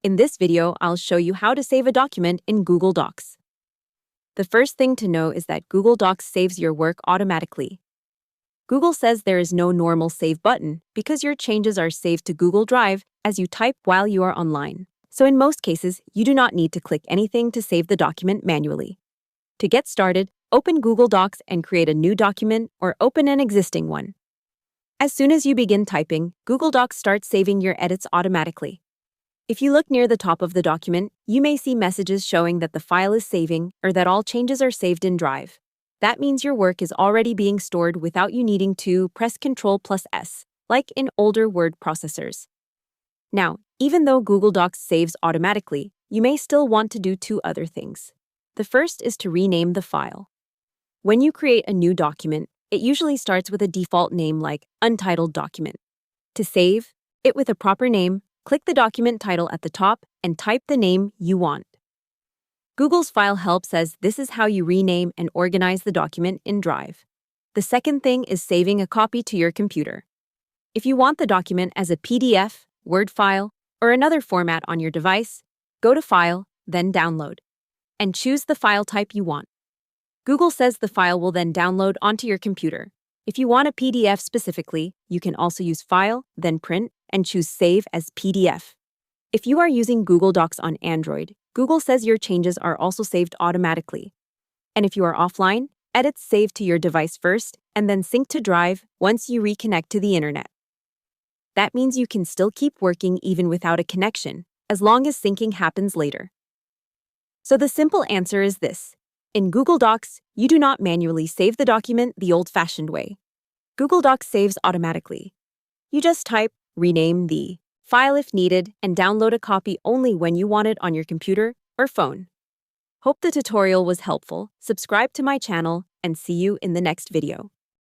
In this video, I'll show you how to save a document in Google Docs. The first thing to know is that Google Docs saves your work automatically. Google says there is no normal save button because your changes are saved to Google Drive as you type while you are online. So in most cases, you do not need to click anything to save the document manually. To get started, open Google Docs and create a new document or open an existing one. As soon as you begin typing, Google Docs starts saving your edits automatically. If you look near the top of the document, you may see messages showing that the file is saving or that all changes are saved in Drive. That means your work is already being stored without you needing to press Ctrl+S, like in older word processors. Now, even though Google Docs saves automatically, you may still want to do two other things. The first is to rename the file. When you create a new document, it usually starts with a default name like Untitled document. To save it with a proper name, click the document title at the top and type the name you want. Google's File Help says this is how you rename and organize the document in Drive. The second thing is saving a copy to your computer. If you want the document as a PDF, Word file, or another format on your device, go to File, then Download, and choose the file type you want. Google says the file will then download onto your computer. If you want a PDF specifically, you can also use File, then Print, and choose Save as PDF. If you are using Google Docs on Android, Google says your changes are also saved automatically. And if you are offline, edits save to your device first and then sync to Drive once you reconnect to the internet. That means you can still keep working even without a connection, as long as syncing happens later. So the simple answer is this. In Google Docs, you do not manually save the document the old-fashioned way. Google Docs saves automatically. You just type, rename the file if needed, and download a copy only when you want it on your computer or phone. Hope the tutorial was helpful. Subscribe to my channel and see you in the next video.